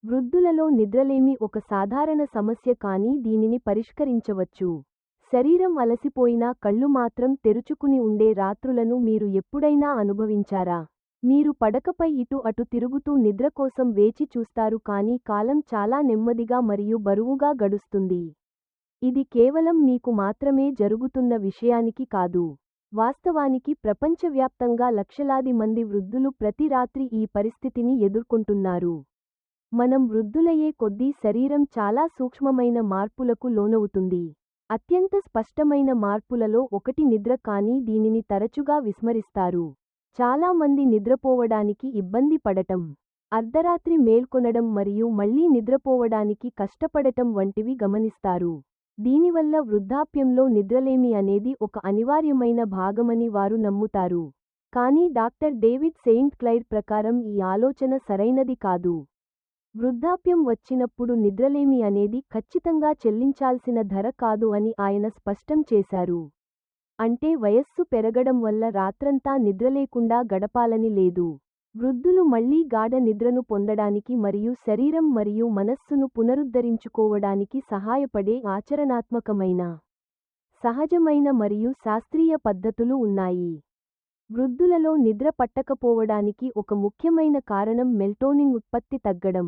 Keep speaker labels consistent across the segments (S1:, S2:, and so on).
S1: వృద్ధులలో నిద్రలేమి ఒక సాధారణ సమస్య కానీ దీనిని పరిష్కరించవచ్చు. శరీరం అలసిపోయినా కళ్ళు మాత్రం తెరుచుకుని ఉండే రాత్రులను మీరు ఎప్పుడైనా అనుభవించారా? మీరు పడకపై ఇటు అటు తిరుగుతూ నిద్ర కోసం వేచి చూస్తారు కానీ కాలం చాలా నెమ్మదిగా మరియు బరువుగా గడుస్తుంది. ఇది కేవలం మీకు మాత్రమే జరుగుతున్న విషయానికి కాదు. వాస్తవానికి ప్రపంచవ్యాప్తంగా లక్షలాది మంది వృద్ధులు ప్రతి రాత్రి ఈ పరిస్థితిని ఎదుర్కొంటున్నారు. మనం వృద్ధులయ్యే కొద్దీ శరీరం చాలా సూక్ష్మమైన మార్పులకు లోనవుతుంది. అత్యంత స్పష్టమైన మార్పులలో ఒకటి నిద్ర కానీ దీనిని తరచుగా విస్మరిస్తారు. చాలా మంది నిద్రపోవడానికి ఇబ్బంది పడటం, అర్ధరాత్రి మేల్కొనడం మరియు మళ్లీ నిద్రపోవడానికి కష్టపడటం వంటివి గమనిస్తారు. దీనివల్ల వృద్ధాప్యంలో నిద్రలేమి అనేది ఒక అనివార్యమైన భాగమని వారు నమ్ముతారు. కానీ డాక్టర్ డేవిడ్ సెయింట్ క్లైర్ ప్రకారం ఈ ఆలోచన సరైనది కాదు. వృద్ధాప్యం వచ్చినప్పుడు నిద్రలేమి అనేది ఖచ్చితంగా చెల్లించాల్సిన ధర కాదు అని ఆయన స్పష్టం చేశారు. అంటే వయస్సు పెరగడం వల్ల రాత్రంతా నిద్రలేకుండా గడపాలని లేదు. వృద్ధులు మళ్లీ గాఢ నిద్రను పొందడానికి మరియు శరీరం మరియు మనస్సును పునరుద్ధరించుకోవడానికి సహాయపడే ఆచరణాత్మకమైన, సహజమైన మరియు శాస్త్రీయ పద్ధతులు ఉన్నాయి. వృద్ధులలో నిద్ర పట్టకపోవడానికి ఒక ముఖ్యమైన కారణం మెల్టోనిన్ ఉత్పత్తి తగ్గడం.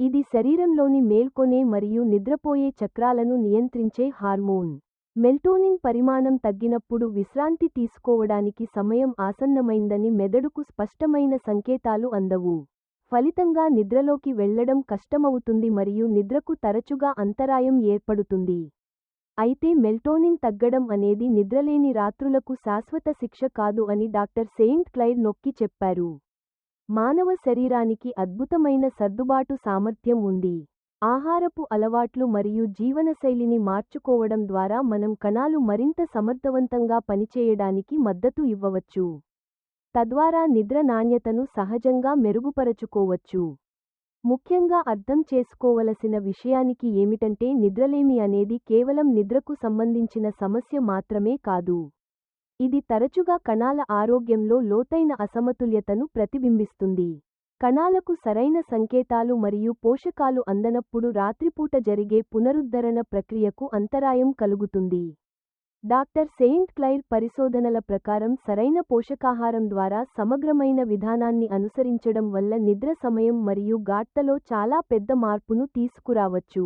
S1: ఇది శరీరంలోని మేల్కొనే మరియు నిద్రపోయే చక్రాలను నియంత్రించే హార్మోన్. మెల్టోనిన్ పరిమాణం తగ్గినప్పుడు విశ్రాంతి తీసుకోవడానికి సమయం ఆసన్నమైందని మెదడుకు స్పష్టమైన సంకేతాలు అందవు. ఫలితంగా నిద్రలోకి వెళ్లడం కష్టమవుతుంది మరియు నిద్రకు తరచుగా అంతరాయం ఏర్పడుతుంది. అయితే మెల్టోనిన్ తగ్గడం అనేది నిద్రలేని రాత్రులకు శాశ్వత శిక్ష కాదు అని డాక్టర్ సెయింట్ క్లైర్ నొక్కి చెప్పారు. మానవ శరీరానికి అద్భుతమైన సర్దుబాటు సామర్థ్యం ఉంది. ఆహారపు అలవాట్లు మరియు జీవనశైలిని మార్చుకోవడం ద్వారా మనం కణాలు మరింత సమర్థవంతంగా పనిచేయడానికి మద్దతు ఇవ్వవచ్చు. తద్వారా నిద్ర నాణ్యతను సహజంగా మెరుగుపరచుకోవచ్చు. ముఖ్యంగా అర్థం చేసుకోవలసిన విషయానికి ఏమిటంటే నిద్రలేమి అనేది కేవలం నిద్రకు సంబంధించిన సమస్య మాత్రమే కాదు. ఇది తరచుగా కణాల ఆరోగ్యంలో లోతైన అసమతుల్యతను ప్రతిబింబిస్తుంది. కణాలకు సరైన సంకేతాలు మరియు పోషకాలు అందనప్పుడు రాత్రిపూట జరిగే పునరుద్ధరణ ప్రక్రియకు అంతరాయం కలుగుతుంది. డాక్టర్ సెయింట్ క్లైర్ పరిశోధనల ప్రకారం సరైన పోషకాహారం ద్వారా సమగ్రమైన విధానాన్ని అనుసరించడం వల్ల నిద్ర సమయం మరియు గాఢతలో చాలా పెద్ద మార్పును తీసుకురావచ్చు.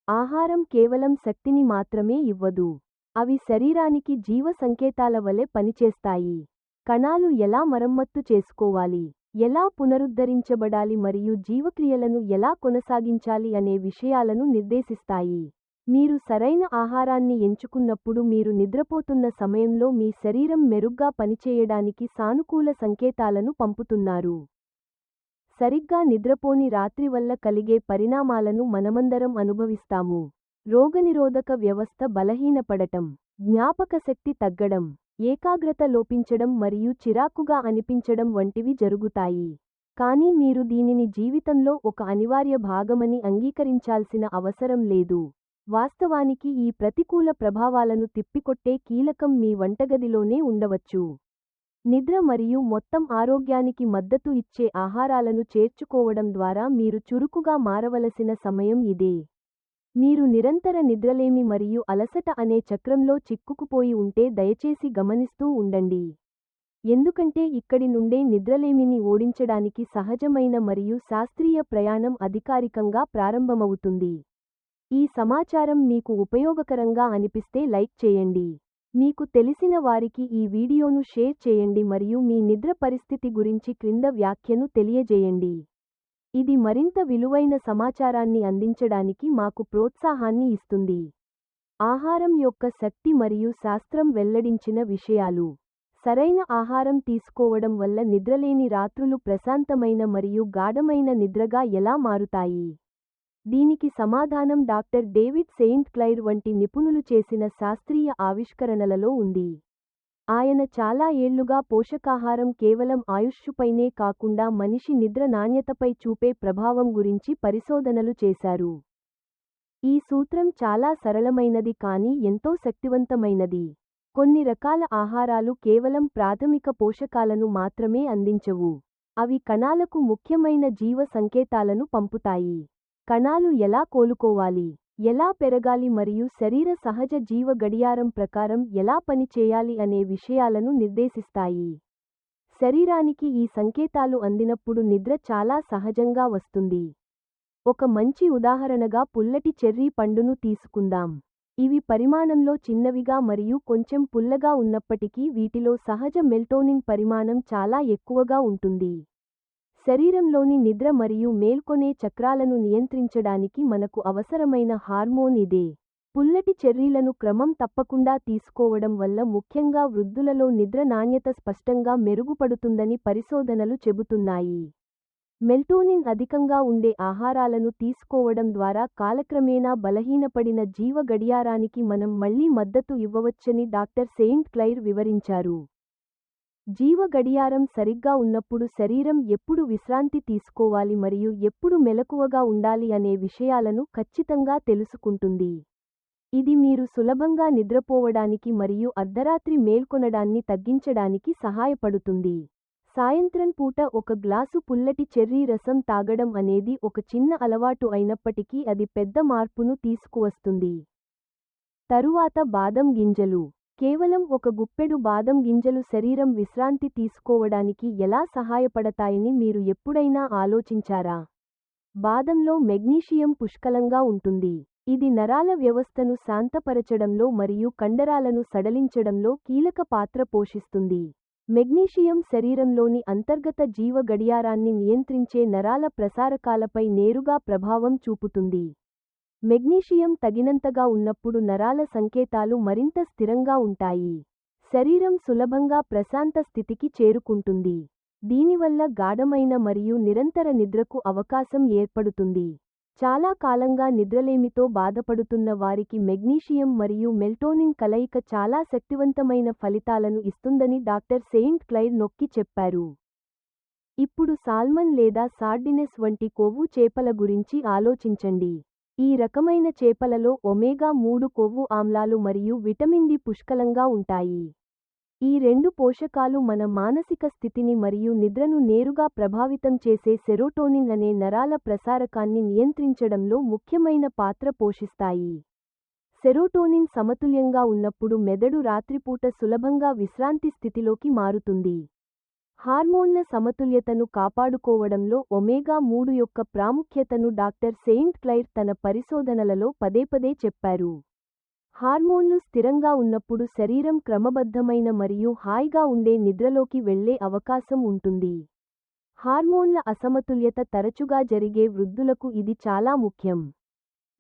S1: ఆహారం కేవలం శక్తిని మాత్రమే ఇవ్వదు. అవి శరీరానికి జీవ సంకేతాల వలె పనిచేస్తాయి. కణాలు ఎలా మరమ్మత్తు చేసుకోవాలి, ఎలా పునరుద్ధరించబడాలి మరియు జీవక్రియలను ఎలా కొనసాగించాలి అనే విషయాలను నిర్దేశిస్తాయి. మీరు సరైన ఆహారాన్ని ఎంచుకున్నప్పుడు మీరు నిద్రపోతున్న సమయంలో మీ శరీరం మెరుగ్గా పనిచేయడానికి సానుకూల సంకేతాలను పంపుతున్నారు. సరిగ్గా నిద్రపోని రాత్రి వల్ల కలిగే పరిణామాలను మనమందరం అనుభవిస్తాము. రోగనిరోధక వ్యవస్థ బలహీనపడటం, జ్ఞాపకశక్తి తగ్గడం, ఏకాగ్రత లోపించడం మరియు చిరాకుగా అనిపించడం వంటివి జరుగుతాయి. కానీ మీరు దీనిని జీవితంలో ఒక అనివార్య భాగమని అంగీకరించాల్సిన అవసరం లేదు. వాస్తవానికి ఈ ప్రతికూల ప్రభావాలను తిప్పికొట్టే కీలకం మీ వంటగదిలోనే ఉండవచ్చు. నిద్ర మరియు మొత్తం ఆరోగ్యానికి మద్దతు ఇచ్చే ఆహారాలను చేర్చుకోవడం ద్వారా మీరు చురుకుగా మారవలసిన సమయం ఇదే. మీరు నిరంతర నిద్రలేమి మరియు అలసట అనే చక్రంలో చిక్కుకుపోయి ఉంటే దయచేసి గమనిస్తూ ఉండండి. ఎందుకంటే ఇక్కడి నుండే నిద్రలేమిని ఓడించడానికి సహజమైన మరియు శాస్త్రీయ ప్రయాణం అధికారికంగా ప్రారంభమవుతుంది. ఈ సమాచారం మీకు ఉపయోగకరంగా అనిపిస్తే లైక్ చేయండి. మీకు తెలిసిన వారికి ఈ వీడియోను షేర్ చేయండి మరియు మీ నిద్ర పరిస్థితి గురించి క్రింద వ్యాఖ్యను తెలియజేయండి. ఇది మరింత విలువైన సమాచారాన్ని అందించడానికి మాకు ప్రోత్సాహాన్ని ఇస్తుంది. ఆహారం యొక్క శక్తి మరియు శాస్త్రం వెల్లడించిన విషయాలు. సరైన ఆహారం తీసుకోవడం వల్ల నిద్రలేని రాత్రులు ప్రశాంతమైన మరియు గాఢమైన నిద్రగా ఎలా మారుతాయి? దీనికి సమాధానం డాక్టర్ డేవిడ్ సెయింట్ క్లైర్ వంటి నిపుణులు చేసిన శాస్త్రీయ ఆవిష్కరణలలో ఉంది. ఆయన చాలా ఏళ్లుగా పోషకాహారం కేవలం ఆయుష్షుపైనే కాకుండా మనిషి నిద్ర నాణ్యతపై చూపే ప్రభావం గురించి పరిశోధనలు చేశారు. ఈ సూత్రం చాలా సరళమైనది కానీ ఎంతో శక్తివంతమైనది. కొన్ని రకాల ఆహారాలు కేవలం ప్రాథమిక పోషకాలను మాత్రమే అందించవు. అవి కణాలకు ముఖ్యమైన జీవ సంకేతాలను పంపుతాయి. కణాలు ఎలా కోలుకోవాలి, ఎలా పెరగాలి మరియు శరీర సహజ జీవ గడియారం ప్రకారం ఎలా పనిచేయాలి అనే విషయాలను నిర్దేశిస్తాయి. శరీరానికి ఈ సంకేతాలు అందినప్పుడు నిద్ర చాలా సహజంగా వస్తుంది. ఒక మంచి ఉదాహరణగా పుల్లటి చెర్రీ పండును తీసుకుందాం. ఇవి పరిమాణంలో చిన్నవిగా మరియు కొంచెం పుల్లగా ఉన్నప్పటికీ వీటిలో సహజ మెల్టోనిన్ పరిమాణం చాలా ఎక్కువగా ఉంటుంది. శరీరంలోని నిద్ర మరియు మేల్కొనే చక్రాలను నియంత్రించడానికి మనకు అవసరమైన హార్మోన్ ఇదే. పుల్లటి చెర్రీలను క్రమం తప్పకుండా తీసుకోవడం వల్ల ముఖ్యంగా వృద్ధులలో నిద్ర నాణ్యత స్పష్టంగా మెరుగుపడుతుందని పరిశోధనలు చెబుతున్నాయి. మెల్టోనిన్ అధికంగా ఉండే ఆహారాలను తీసుకోవడం ద్వారా కాలక్రమేణా బలహీనపడిన జీవ గడియారానికి మనం మళ్లీ మద్దతు ఇవ్వవచ్చని డాక్టర్ సెయింట్ క్లైర్ వివరించారు. జీవ గడియారం సరిగ్గా ఉన్నప్పుడు శరీరం ఎప్పుడు విశ్రాంతి తీసుకోవాలి మరియు ఎప్పుడు మెలకువగా ఉండాలి అనే విషయాలను ఖచ్చితంగా తెలుసుకుంటుంది. ఇది మీరు సులభంగా నిద్రపోవడానికి మరియు అర్ధరాత్రి మేల్కొనడాన్ని తగ్గించడానికి సహాయపడుతుంది. సాయంత్రం పూట ఒక గ్లాసు పుల్లటి చెర్రీ రసం తాగడం అనేది ఒక చిన్న అలవాటు అయినప్పటికీ అది పెద్ద మార్పును తీసుకువస్తుంది. తరువాత బాదం గింజలు. కేవలం ఒక గుప్పెడు బాదం గింజలు శరీరం విశ్రాంతి తీసుకోవడానికి ఎలా సహాయపడతాయని మీరు ఎప్పుడైనా ఆలోచించారా? బాదంలో మెగ్నీషియం పుష్కలంగా ఉంటుంది. ఇది నరాల వ్యవస్థను శాంతపరచడంలో మరియు కండరాలను సడలించడంలో కీలక పాత్ర పోషిస్తుంది. మెగ్నీషియం శరీరంలోని అంతర్గత జీవ గడియారాన్ని నియంత్రించే నరాల ప్రసారకాలపై నేరుగా ప్రభావం చూపుతుంది. మెగ్నీషియం తగినంతగా ఉన్నప్పుడు నరాల సంకేతాలు మరింత స్థిరంగా ఉంటాయి. శరీరం సులభంగా ప్రశాంత స్థితికి చేరుకుంటుంది. దీనివల్ల గాఢమైన మరియు నిరంతర నిద్రకు అవకాశం ఏర్పడుతుంది. చాలా కాలంగా నిద్రలేమితో బాధపడుతున్న వారికి మెగ్నీషియం మరియు మెల్టోనిన్ కలయిక చాలా శక్తివంతమైన ఫలితాలను ఇస్తుందని డాక్టర్ సెయింట్ క్లైర్ నొక్కి చెప్పారు. ఇప్పుడు సాల్మన్ లేదా సార్డినెస్ వంటి కొవ్వు చేపల గురించి ఆలోచించండి. ఈ రకమైన చేపలలో ఒమేగా-3 కొవ్వు ఆమ్లాలు మరియు విటమిన్ డి పుష్కలంగా ఉంటాయి. ఈ రెండు పోషకాలు మన మానసిక స్థితిని మరియు నిద్రను నేరుగా ప్రభావితం చేసే సెరోటోనిన్ అనే నరాల ప్రసారకాన్ని నియంత్రించడంలో ముఖ్యమైన పాత్ర పోషిస్తాయి. సెరోటోనిన్ సమతుల్యంగా ఉన్నప్పుడు మెదడు రాత్రిపూట సులభంగా విశ్రాంతి స్థితిలోకి మారుతుంది. హార్మోన్ల సమతుల్యతను కాపాడుకోవడంలో ఒమేగా-3 యొక్క ప్రాముఖ్యతను డాక్టర్ సెయింట్ క్లైర్ తన పరిశోధనలలో పదేపదే చెప్పారు. హార్మోన్లు స్థిరంగా ఉన్నప్పుడు శరీరం క్రమబద్ధమైన మరియు హాయిగా ఉండే నిద్రలోకి వెళ్లే అవకాశం ఉంటుంది. హార్మోన్ల అసమతుల్యత తరచుగా జరిగే వృద్ధులకు ఇది చాలా ముఖ్యం.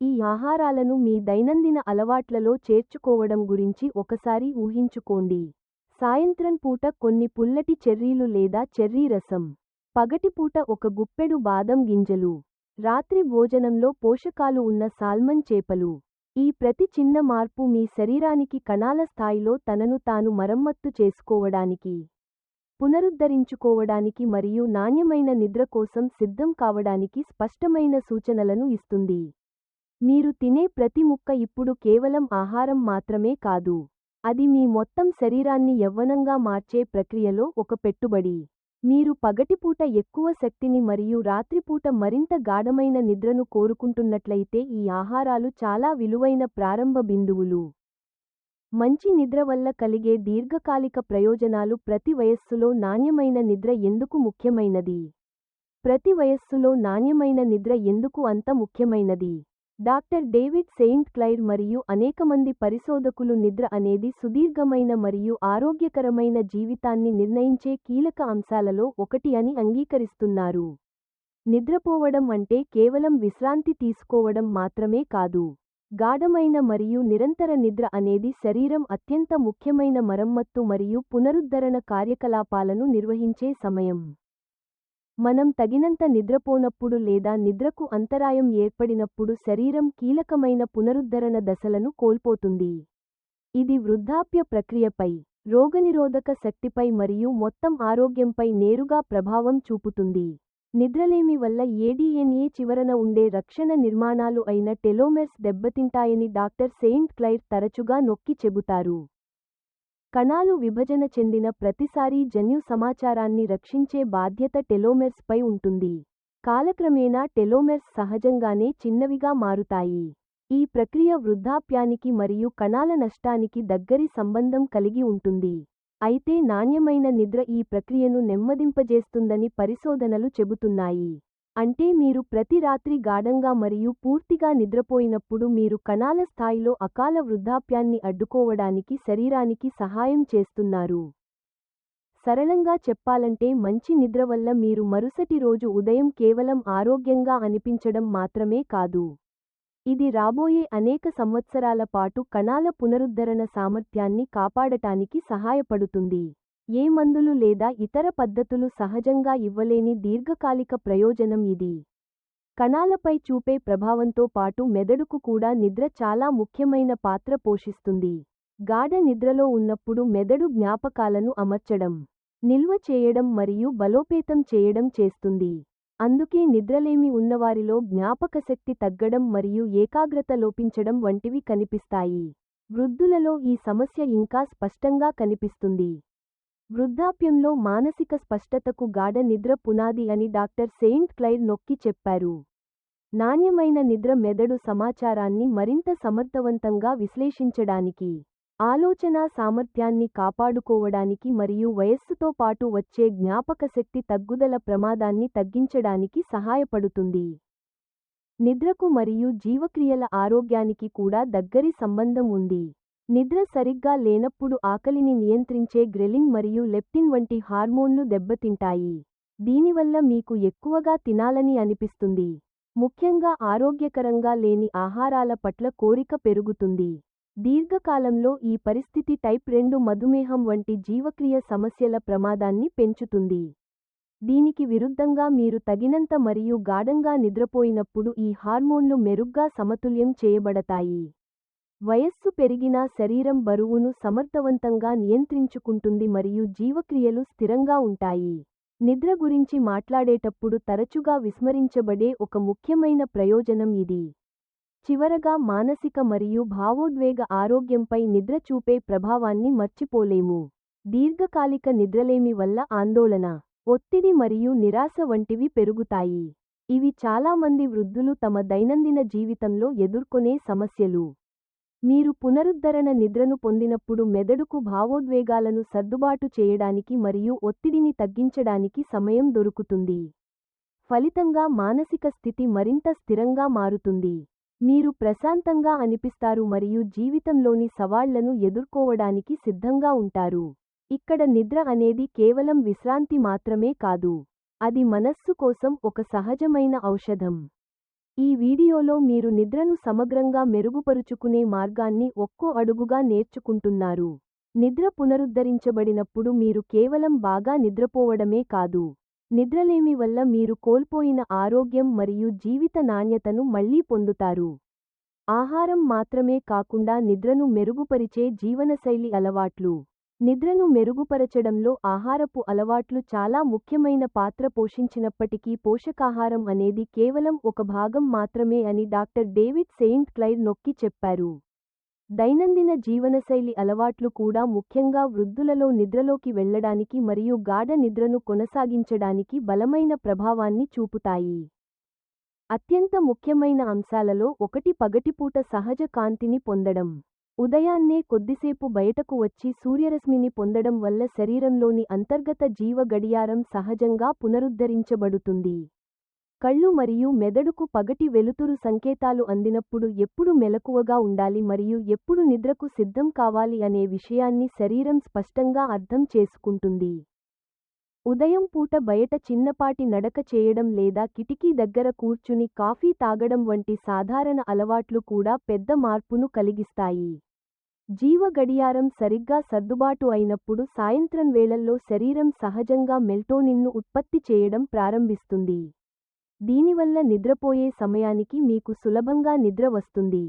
S1: ఈ ఆహారాలను మీ దైనందిన అలవాట్లలో చేర్చుకోవడం గురించి ఒకసారి ఊహించుకోండి. సాయంత్రం పూట కొన్ని పుల్లటి చెర్రీలు లేదా చెర్రీ రసం. పగటిపూట ఒక గుప్పెడు బాదం గింజలు. రాత్రి భోజనంలో పోషకాలు ఉన్న సాల్మన్ చేపలు. ఈ ప్రతి చిన్న మార్పు మీ శరీరానికి కణాల స్థాయిలో తనను తాను మరమ్మత్తు చేసుకోవడానికి, పునరుద్ధరించుకోవడానికి మరియు నాణ్యమైన నిద్ర కోసం సిద్ధం కావడానికి స్పష్టమైన సూచనలను ఇస్తుంది. మీరు తినే ప్రతి ముక్క ఇప్పుడు కేవలం ఆహారం మాత్రమే కాదు. అది మీ మొత్తం శరీరాన్ని యవ్వనంగా మార్చే ప్రక్రియలో ఒక పెట్టుబడి. మీరు పగటిపూట ఎక్కువ శక్తిని మరియు రాత్రిపూట మరింత గాఢమైన నిద్రను కోరుకుంటున్నట్లయితే ఈ ఆహారాలు చాలా విలువైన ప్రారంభ బిందువులు. మంచి నిద్ర వల్ల కలిగే దీర్ఘకాలిక ప్రయోజనాలు. ప్రతి వయస్సులో నాణ్యమైన నిద్ర ఎందుకు ముఖ్యమైనది? ప్రతి వయస్సులో నాణ్యమైన నిద్ర ఎందుకు అంత ముఖ్యమైనది? డాక్టర్ డేవిడ్ సెయింట్ క్లైర్ మరియు అనేకమంది పరిశోధకులు నిద్ర అనేది సుదీర్ఘమైన మరియు ఆరోగ్యకరమైన జీవితాన్ని నిర్ణయించే కీలక అంశాలలో ఒకటి అని అంగీకరిస్తున్నారు. నిద్రపోవడం అంటే కేవలం విశ్రాంతి తీసుకోవడం మాత్రమే కాదు. గాఢమైన మరియు నిరంతర నిద్ర అనేది శరీరం అత్యంత ముఖ్యమైన మరమ్మత్తు మరియు పునరుద్ధరణ కార్యకలాపాలను నిర్వహించే సమయం. మనం తగినంత నిద్రపోనప్పుడు లేదా నిద్రకు అంతరాయం ఏర్పడినప్పుడు శరీరం కీలకమైన పునరుద్ధరణ దశలను కోల్పోతుంది. ఇది వృద్ధాప్య ప్రక్రియపై, రోగనిరోధక శక్తిపై మరియు మొత్తం ఆరోగ్యంపై నేరుగా ప్రభావం చూపుతుంది. నిద్రలేమి వల్ల DNA చివరన ఉండే రక్షణ నిర్మాణాలు అయిన టెలోమెర్స్ దెబ్బతింటాయని డాక్టర్ సెయింట్ క్లైర్ తరచుగా నొక్కి చెబుతారు. కణాలు విభజన చెందిన ప్రతిసారీ జన్యు సమాచారాన్ని రక్షించే బాధ్యత టెలోమెర్స్ పై ఉంటుంది. కాలక్రమేణా టెలోమెర్స్ సహజంగానే చిన్నవిగా మారుతాయి. ఈ ప్రక్రియ వృద్ధాప్యానికి మరియు కణాల నష్టానికి దగ్గరి సంబంధం కలిగి ఉంటుంది. అయితే నాణ్యమైన నిద్ర ఈ ప్రక్రియను నెమ్మదింపజేస్తుందని పరిశోధనలు చెబుతున్నాయి. అంటే మీరు ప్రతి రాత్రి గాఢంగా మరియు పూర్తిగా నిద్రపోయినప్పుడు మీరు కణాల స్థాయిలో అకాల వృద్ధాప్యాన్ని అడ్డుకోవడానికి శరీరానికి సహాయం చేస్తున్నారు. సరళంగా చెప్పాలంటే మంచి నిద్ర వల్ల మీరు మరుసటి రోజు ఉదయం కేవలం ఆరోగ్యంగా అనిపించడం మాత్రమే కాదు. ఇది రాబోయే అనేక సంవత్సరాల పాటు కణాల పునరుద్ధరణ సామర్థ్యాన్ని కాపాడటానికి సహాయపడుతుంది. ఏ మందులు లేదా ఇతర పద్ధతులు సహజంగా ఇవ్వలేని దీర్ఘకాలిక ప్రయోజనం ఇది. కణాలపై చూపే ప్రభావంతో పాటు మెదడుకు కూడా నిద్ర చాలా ముఖ్యమైన పాత్ర పోషిస్తుంది. గాఢ నిద్రలో ఉన్నప్పుడు మెదడు జ్ఞాపకాలను అమర్చడం, నిల్వ చేయడం మరియు బలోపేతం చేయడం చేస్తుంది. అందుకే నిద్రలేమి ఉన్నవారిలో జ్ఞాపకశక్తి తగ్గడం మరియు ఏకాగ్రత లోపించడం వంటివి కనిపిస్తాయి. వృద్ధులలో ఈ సమస్య ఇంకా స్పష్టంగా కనిపిస్తుంది. వృద్ధాప్యంలో మానసిక స్పష్టతకు గాఢ నిద్ర పునాది అని డాక్టర్ సెయింట్ క్లైర్ నొక్కి చెప్పారు. నాణ్యమైన నిద్ర మెదడు సమాచారాన్ని మరింత సమర్థవంతంగా విశ్లేషించడానికి, ఆలోచనా సామర్థ్యాన్ని కాపాడుకోవడానికి మరియు వయస్సుతో పాటు వచ్చే జ్ఞాపకశక్తి తగ్గుదల ప్రమాదాన్ని తగ్గించడానికి సహాయపడుతుంది. నిద్రకు మరియు జీవక్రియల ఆరోగ్యానికి కూడా దగ్గరి సంబంధం ఉంది. నిద్ర సరిగ్గా లేనప్పుడు ఆకలిని నియంత్రించే గ్రెలిన్ మరియు లెప్టిన్ వంటి హార్మోన్లు దెబ్బతింటాయి. దీనివల్ల మీకు ఎక్కువగా తినాలని అనిపిస్తుంది. ముఖ్యంగా ఆరోగ్యకరంగా లేని ఆహారాల పట్ల కోరిక పెరుగుతుంది. దీర్ఘకాలంలో ఈ పరిస్థితి టైప్ 2 మధుమేహం వంటి జీవక్రియ సమస్యల ప్రమాదాన్ని పెంచుతుంది. దీనికి విరుద్ధంగా మీరు తగినంత మరియు గాఢంగా నిద్రపోయినప్పుడు ఈ హార్మోన్లు మెరుగ్గా సమతుల్యం చేయబడతాయి. వయస్సు పెరిగినా శరీరం బరువును సమర్థవంతంగా నియంత్రించుకుంటుంది మరియు జీవక్రియలు స్థిరంగా ఉంటాయి. నిద్ర గురించి మాట్లాడేటప్పుడు తరచుగా విస్మరించబడే ఒక ముఖ్యమైన ప్రయోజనం ఇది. చివరగా మానసిక మరియు భావోద్వేగ ఆరోగ్యంపై నిద్ర చూపే ప్రభావాన్ని మర్చిపోలేము. దీర్ఘకాలిక నిద్రలేమి వల్ల ఆందోళన, ఒత్తిడి మరియు నిరాశ వంటివి పెరుగుతాయి. ఇవి చాలామంది వృద్ధులు తమ దైనందిన జీవితంలో ఎదుర్కొనే సమస్యలు. మీరు పునరుద్ధరణ నిద్రను పొందినప్పుడు మెదడుకు భావోద్వేగాలను సర్దుబాటు చేయడానికి మరియు ఒత్తిడిని తగ్గించడానికి సమయం దొరుకుతుంది. ఫలితంగా మానసిక స్థితి మరింత స్థిరంగా మారుతుంది. మీరు ప్రశాంతంగా అనిపిస్తారు మరియు జీవితంలోని సవాళ్లను ఎదుర్కోవడానికి సిద్ధంగా ఉంటారు. ఇక్కడ నిద్ర అనేది కేవలం విశ్రాంతి మాత్రమే కాదు. అది మనస్సు కోసం ఒక సహజమైన ఔషధం. ఈ వీడియోలో మీరు నిద్రను సమగ్రంగా మెరుగుపరుచుకునే మార్గాన్ని ఒక్కో అడుగుగా నేర్చుకుంటున్నారు. నిద్ర పునరుద్ధరించబడినప్పుడు మీరు కేవలం బాగా నిద్రపోవడమే కాదు, నిద్రలేమి వల్ల మీరు కోల్పోయిన ఆరోగ్యం మరియు జీవిత నాణ్యతను మళ్లీ పొందుతారు. ఆహారం మాత్రమే కాకుండా నిద్రను మెరుగుపరిచే జీవనశైలి అలవాట్లు. నిద్రను మెరుగుపరచడంలో ఆహారపు అలవాట్లు చాలా ముఖ్యమైన పాత్ర పోషించినప్పటికీ పోషకాహారం అనేది కేవలం ఒక భాగం మాత్రమే అని డాక్టర్ డేవిడ్ సెయింట్ క్లైర్ నొక్కి చెప్పారు. దైనందిన జీవనశైలి అలవాట్లు కూడా ముఖ్యంగా వృద్ధులలో నిద్రలోకి వెళ్లడానికి మరియు గాఢ నిద్రను కొనసాగించడానికి బలమైన ప్రభావాన్ని చూపుతాయి. అత్యంత ముఖ్యమైన అంశాలలో ఒకటి పగటిపూట సహజ కాంతిని పొందడం. ఉదయాన్నే కొద్దిసేపు బయటకు వచ్చి సూర్యరశ్మిని పొందడం వల్ల శరీరంలోని అంతర్గత జీవ గడియారం సహజంగా పునరుద్ధరించబడుతుంది. కళ్ళు మరియు మెదడుకు పగటి వెలుతురు సంకేతాలు అందినప్పుడు ఎప్పుడు మెలకువగా ఉండాలి మరియు ఎప్పుడు నిద్రకు సిద్ధం కావాలి అనే విషయాన్ని శరీరం స్పష్టంగా అర్థం చేసుకుంటుంది. ఉదయం పూట బయట చిన్నపాటి నడక చేయడం లేదా కిటికీ దగ్గర కూర్చుని కాఫీ తాగడం వంటి సాధారణ అలవాట్లు కూడా పెద్ద మార్పును కలిగిస్తాయి. జీవ గడియారం సరిగ్గా సర్దుబాటు అయినప్పుడు సాయంత్రం వేళల్లో శరీరం సహజంగా మెల్టోనిన్ను ఉత్పత్తి చేయడం ప్రారంభిస్తుంది. దీనివల్ల నిద్రపోయే సమయానికి మీకు సులభంగా నిద్ర వస్తుంది.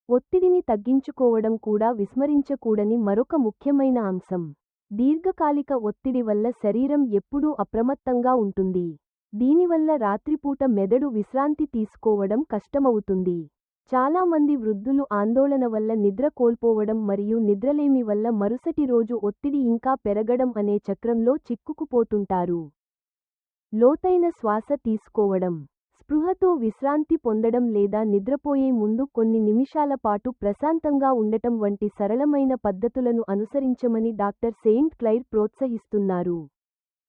S1: ఒత్తిడిని తగ్గించుకోవడం కూడా విస్మరించకూడని మరొక ముఖ్యమైన అంశం. దీర్ఘకాలిక ఒత్తిడి వల్ల శరీరం ఎప్పుడూ అప్రమత్తంగా ఉంటుంది. దీనివల్ల రాత్రిపూట మెదడు విశ్రాంతి తీసుకోవడం కష్టమవుతుంది. చాలా మంది వృద్ధులు ఆందోళన వల్ల నిద్ర కోల్పోవడం మరియు నిద్రలేమి వల్ల మరుసటి రోజు ఒత్తిడి ఇంకా పెరగడం అనే చక్రంలో చిక్కుకుపోతుంటారు. లోతైన శ్వాస తీసుకోవడం, స్పృహతో విశ్రాంతి పొందడం లేదా నిద్రపోయే ముందు కొన్ని నిమిషాల పాటు ప్రశాంతంగా ఉండటం వంటి సరళమైన పద్ధతులను అనుసరించమని డాక్టర్ సెయింట్ క్లైర్ ప్రోత్సహిస్తున్నారు.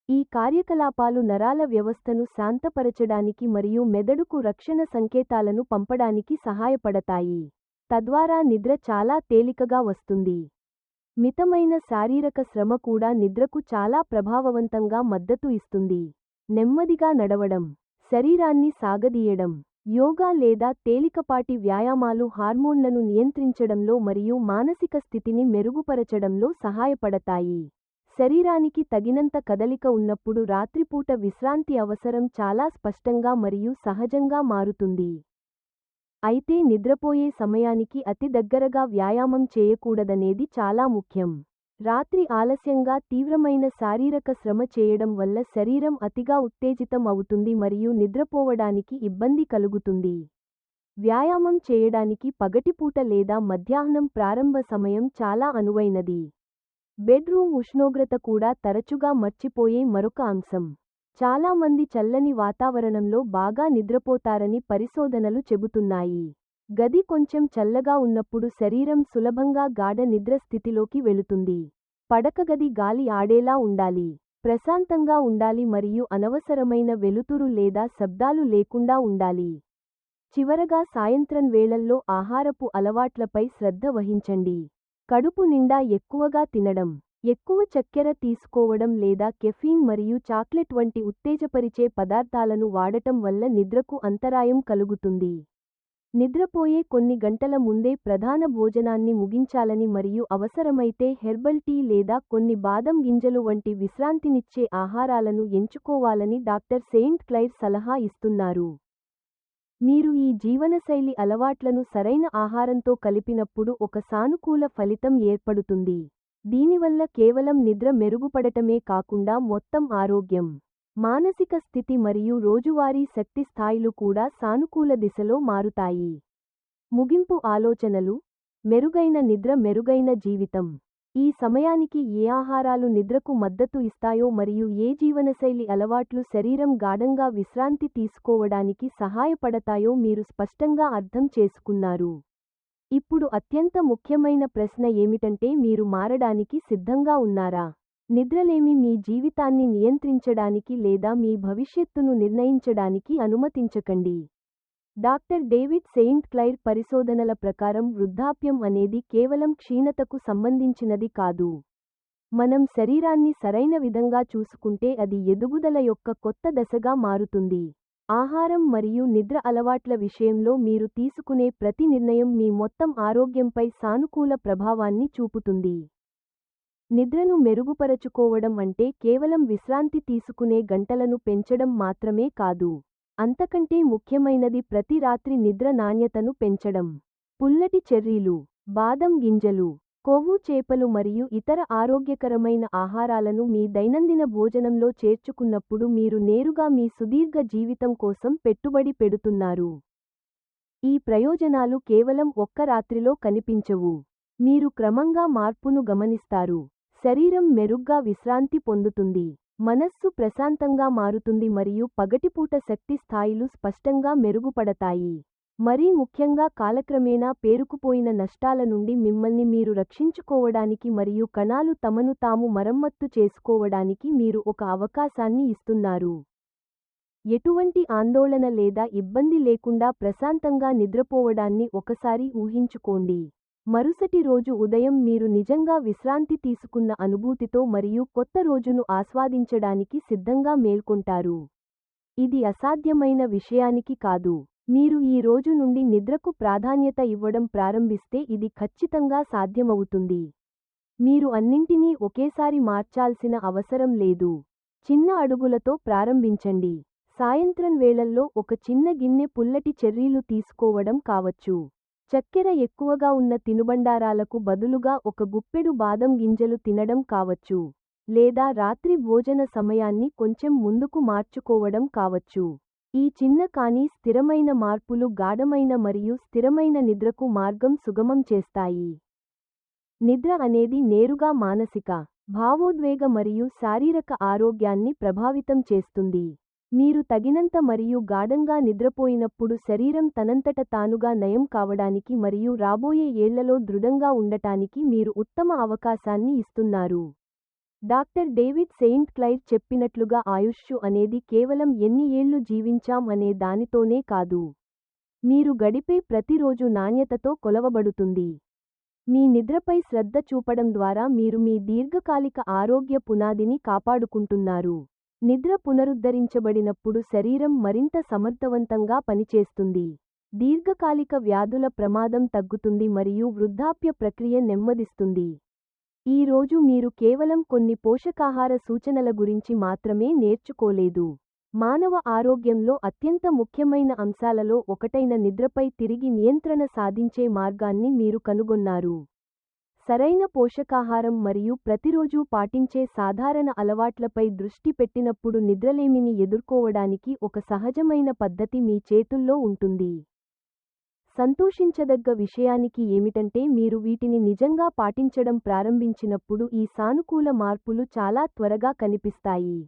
S1: ఈ కార్యకలాపాలు నరాల వ్యవస్థను శాంతపరచడానికి మరియు మెదడుకు రక్షణ సంకేతాలను పంపడానికి సహాయపడతాయి. తద్వారా నిద్ర చాలా తేలికగా వస్తుంది. మితమైన శారీరక శ్రమ కూడా నిద్రకు చాలా ప్రభావవంతంగా మద్దతు ఇస్తుంది. నెమ్మదిగా నడవడం, శరీరాన్ని సాగదీయడం, యోగా లేదా తేలికపాటి వ్యాయామాలు హార్మోన్లను నియంత్రించడంలో మరియు మానసిక స్థితిని మెరుగుపరచడంలో సహాయపడతాయి. శరీరానికి తగినంత కదలిక ఉన్నప్పుడు రాత్రిపూట విశ్రాంతి అవసరం చాలా స్పష్టంగా మరియు సహజంగా మారుతుంది. అయితే నిద్రపోయే సమయానికి అతి దగ్గరగా వ్యాయామం చేయకూడదనేది చాలా ముఖ్యం. రాత్రి ఆలస్యంగా తీవ్రమైన శారీరక శ్రమ చేయడం వల్ల శరీరం అతిగా ఉత్తేజితం అవుతుంది మరియు నిద్రపోవడానికి ఇబ్బంది కలుగుతుంది. వ్యాయామం చేయడానికి పగటిపూట లేదా మధ్యాహ్నం ప్రారంభ సమయం చాలా అనువైనది. బెడ్రూమ్ ఉష్ణోగ్రత కూడా తరచుగా మర్చిపోయే మరొక అంశం. చాలా మంది చల్లని వాతావరణంలో బాగా నిద్రపోతారని పరిశోధనలు చెబుతున్నాయి. గది కొంచెం చల్లగా ఉన్నప్పుడు శరీరం సులభంగా గాఢ నిద్ర స్థితిలోకి వెళుతుంది. పడకగది గాలి ఆడేలా ఉండాలి, ప్రశాంతంగా ఉండాలి మరియు అనవసరమైన వెలుతురు లేదా శబ్దాలు లేకుండా ఉండాలి. చివరగా సాయంత్రం వేళల్లో ఆహారపు అలవాట్లపై శ్రద్ధ వహించండి. కడుపు నిండా ఎక్కువగా తినడం, ఎక్కువ చక్కెర తీసుకోవడం లేదా కెఫీన్ మరియు చాక్లెట్ వంటి ఉత్తేజపరిచే పదార్థాలను వాడటం వల్ల నిద్రకు అంతరాయం కలుగుతుంది. నిద్రపోయే కొన్ని గంటల ముందే ప్రధాన భోజనాన్ని ముగించాలని మరియు అవసరమైతే హెర్బల్ టీ లేదా కొన్ని బాదం గింజలు వంటి విశ్రాంతినిచ్చే ఆహారాలను ఎంచుకోవాలని డాక్టర్ సెయింట్ క్లైర్ సలహా ఇస్తున్నారు. మీరు ఈ జీవనశైలి అలవాట్లను సరైన ఆహారంతో కలిపినప్పుడు ఒక సానుకూల ఫలితం ఏర్పడుతుంది. దీనివల్ల కేవలం నిద్ర మెరుగుపడటమే కాకుండా మొత్తం ఆరోగ్యం, మానసిక స్థితి మరియు రోజువారీ శక్తి స్థాయిలు కూడా సానుకూల దిశలో మారుతాయి. ముగింపు ఆలోచనలు: మెరుగైన నిద్ర మెరుగైన జీవితం. ఈ సమయానికి ఏ ఆహారాలు నిద్రకు మద్దతు ఇస్తాయో మరియు ఏ జీవనశైలి అలవాట్లు శరీరం గాఢంగా విశ్రాంతి తీసుకోవడానికి సహాయపడతాయో మీరు స్పష్టంగా అర్థం చేసుకున్నారు. ఇప్పుడు అత్యంత ముఖ్యమైన ప్రశ్న ఏమిటంటే, మీరు మారడానికి సిద్ధంగా ఉన్నారా? నిద్రలేమి మీ జీవితాన్ని నియంత్రించడానికి లేదా మీ భవిష్యత్తును నిర్ణయించడానికి అనుమతించకండి. డాక్టర్ డేవిడ్ సెయింట్ క్లైర్ పరిశోధనల ప్రకారం వృద్ధాప్యం అనేది కేవలం క్షీణతకు సంబంధించినది కాదు. మనం శరీరాన్ని సరైన విధంగా చూసుకుంటే అది ఎదుగుదల యొక్క కొత్త దశగా మారుతుంది. ఆహారం మరియు నిద్ర అలవాట్ల విషయంలో మీరు తీసుకునే ప్రతి నిర్ణయం మీ మొత్తం ఆరోగ్యంపై సానుకూల ప్రభావాన్ని చూపుతుంది. నిద్రను మెరుగుపరచుకోవడం అంటే కేవలం విశ్రాంతి తీసుకునే గంటలను పెంచడం మాత్రమే కాదు. అంతకంటే ముఖ్యమైనది ప్రతి రాత్రి నిద్ర నాణ్యతను పెంచడం. పుల్లటి చెర్రీలు, బాదం గింజలు, కొవ్వు చేపలు మరియు ఇతర ఆరోగ్యకరమైన ఆహారాలను మీ దైనందిన భోజనంలో చేర్చుకున్నప్పుడు మీరు నేరుగా మీ సుదీర్ఘ జీవితం కోసం పెట్టుబడి పెడుతున్నారు. ఈ ప్రయోజనాలు కేవలం ఒక్క రాత్రిలో కనిపించవు. మీరు క్రమంగా మార్పును గమనిస్తారు. శరీరం మెరుగ్గా విశ్రాంతి పొందుతుంది, మనస్సు ప్రశాంతంగా మారుతుంది మరియు పగటిపూట శక్తి స్థాయిలు స్పష్టంగా మెరుగుపడతాయి. మరీ ముఖ్యంగా కాలక్రమేణా పేరుకుపోయిన నష్టాల నుండి మిమ్మల్ని మీరు రక్షించుకోవడానికి మరియు కణాలు తమను తాము మరమ్మత్తు చేసుకోవడానికి మీరు ఒక అవకాశాన్ని ఇస్తున్నారు. ఎటువంటి ఆందోళన లేదా ఇబ్బంది లేకుండా ప్రశాంతంగా నిద్రపోవడాన్ని ఒకసారి ఊహించుకోండి. మరుసటి రోజు ఉదయం మీరు నిజంగా విశ్రాంతి తీసుకున్న అనుభూతితో మరియు కొత్త రోజును ఆస్వాదించడానికి సిద్ధంగా మేల్కొంటారు. ఇది అసాధ్యమైన విషయానికి కాదు. మీరు ఈ రోజు నుండి నిద్రకు ప్రాధాన్యత ఇవ్వడం ప్రారంభిస్తే ఇది ఖచ్చితంగా సాధ్యమవుతుంది. మీరు అన్నింటినీ ఒకేసారి మార్చాల్సిన అవసరం లేదు. చిన్న అడుగులతో ప్రారంభించండి. సాయంత్రం వేళల్లో ఒక చిన్న గిన్నె పుల్లటి చెర్రీలు తీసుకోవడం కావచ్చు. చక్కెర ఎక్కువగా ఉన్న తినుబండారాలకు బదులుగా ఒక గుప్పెడు బాదం గింజలు తినడం కావచ్చు. లేదా రాత్రి భోజన సమయాన్ని కొంచెం ముందుకు మార్చుకోవడం కావచ్చు. ఈ చిన్న కానీ స్థిరమైన మార్పులు గాఢమైన మరియు స్థిరమైన నిద్రకు మార్గం సుగమం చేస్తాయి. నిద్ర అనేది నేరుగా మానసిక, భావోద్వేగ మరియు శారీరక ఆరోగ్యాన్ని ప్రభావితం చేస్తుంది. మీరు తగినంత మరియు గాఢంగా నిద్రపోయినప్పుడు శరీరం తనంతట తానుగా నయం కావడానికి మరియు రాబోయే ఏళ్లలో దృఢంగా ఉండటానికి మీరు ఉత్తమ అవకాశాన్ని ఇస్తున్నారు. డాక్టర్ డేవిడ్ సెయింట్ క్లైర్ చెప్పినట్లుగా ఆయుష్షు అనేది కేవలం ఎన్ని ఏళ్లు జీవించాం అనే దానితోనే కాదు, మీరు గడిపే ప్రతిరోజు నాణ్యతతో కొలవబడుతుంది. మీ నిద్రపై శ్రద్ధ చూపడం ద్వారా మీరు మీ దీర్ఘకాలిక ఆరోగ్య పునాదిని కాపాడుకుంటున్నారు. నిద్ర పునరుద్ధరించబడినప్పుడు శరీరం మరింత సమర్థవంతంగా పనిచేస్తుంది. దీర్ఘకాలిక వ్యాధుల ప్రమాదం తగ్గుతుంది మరియు వృద్ధాప్య ప్రక్రియ నెమ్మదిస్తుంది. ఈ రోజు మీరు కేవలం కొన్ని పోషకాహార సూచనల గురించి మాత్రమే నేర్చుకోలేదు. మానవ ఆరోగ్యంలో అత్యంత ముఖ్యమైన అంశాలలో ఒకటైన నిద్రపై తిరిగి నియంత్రణ సాధించే మార్గాన్ని మీరు కనుగొన్నారు. సరైన పోషకాహారం మరియు ప్రతిరోజూ పాటించే సాధారణ అలవాట్లపై దృష్టి పెట్టినప్పుడు నిద్రలేమిని ఎదుర్కోవడానికి ఒక సహజమైన పద్ధతి మీ చేతుల్లో ఉంటుంది. సంతోషించదగ్గ విషయానికి ఏమిటంటే మీరు వీటిని నిజంగా పాటించడం ప్రారంభించినప్పుడు ఈ సానుకూల మార్పులు చాలా త్వరగా కనిపిస్తాయి.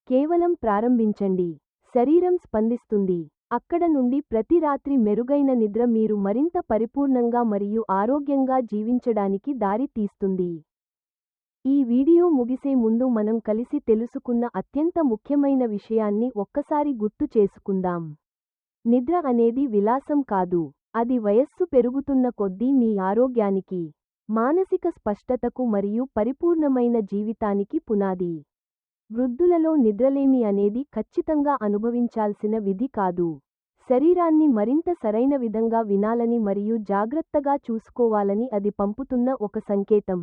S1: కేవలం ప్రారంభించండి. శరీరం స్పందిస్తుంది. అక్కడ నుండి ప్రతి రాత్రి మెరుగైన నిద్ర మీరు మరింత పరిపూర్ణంగా మరియు ఆరోగ్యంగా జీవించడానికి దారి తీస్తుంది. ఈ వీడియో ముగిసే ముందు మనం కలిసి తెలుసుకున్న అత్యంత ముఖ్యమైన విషయాన్ని ఒక్కసారి గుర్తు చేసుకుందాం. నిద్ర అనేది విలాసం కాదు, అది వయస్సు పెరుగుతున్న కొద్దీ మీ ఆరోగ్యానికి, మానసిక స్పష్టతకు మరియు పరిపూర్ణమైన జీవితానికి పునాది. వృద్ధులలో నిద్రలేమి అనేది ఖచ్చితంగా అనుభవించాల్సిన విధి కాదు. శరీరాన్ని మరింత సరైన విధంగా వినాలని మరియు జాగ్రత్తగా చూసుకోవాలని అది పంపుతున్న ఒక సంకేతం.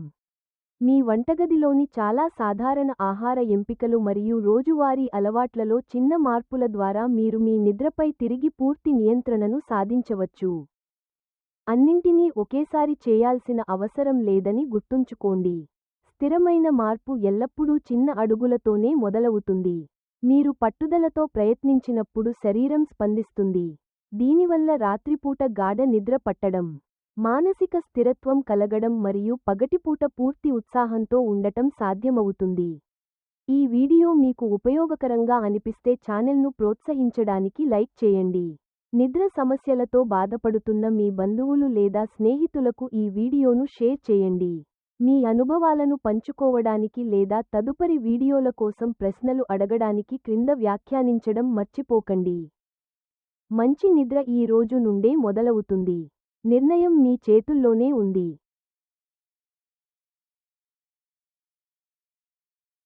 S1: మీ వంటగదిలోని చాలా సాధారణ ఆహార ఎంపికలు మరియు రోజువారీ అలవాట్లలో చిన్న మార్పుల ద్వారా మీరు మీ నిద్రపై తిరిగి పూర్తి నియంత్రణను సాధించవచ్చు. అన్నింటినీ ఒకేసారి చేయాల్సిన అవసరం లేదని గుర్తుంచుకోండి. స్థిరమైన మార్పు ఎల్లప్పుడూ చిన్న అడుగులతోనే మొదలవుతుంది. మీరు పట్టుదలతో ప్రయత్నించినప్పుడు శరీరం స్పందిస్తుంది. దీనివల్ల రాత్రిపూట గాఢ నిద్ర పట్టడం, మానసిక స్థిరత్వం కలగడం మరియు పగటిపూట పూర్తి ఉత్సాహంతో ఉండటం సాధ్యమవుతుంది. ఈ వీడియో మీకు ఉపయోగకరంగా అనిపిస్తే ఛానెల్ను ప్రోత్సహించడానికి లైక్ చేయండి. నిద్ర సమస్యలతో బాధపడుతున్న మీ బంధువులు లేదా స్నేహితులకు ఈ వీడియోను షేర్ చేయండి. మీ అనుభవాలను పంచుకోవడానికి లేదా తదుపరి వీడియోల కోసం ప్రశ్నలు అడగడానికి క్రింద వ్యాఖ్యానించడం మర్చిపోకండి. మంచి నిద్ర ఈ రోజు నుండే మొదలవుతుంది. నిర్ణయం మీ చేతుల్లోనే ఉంది.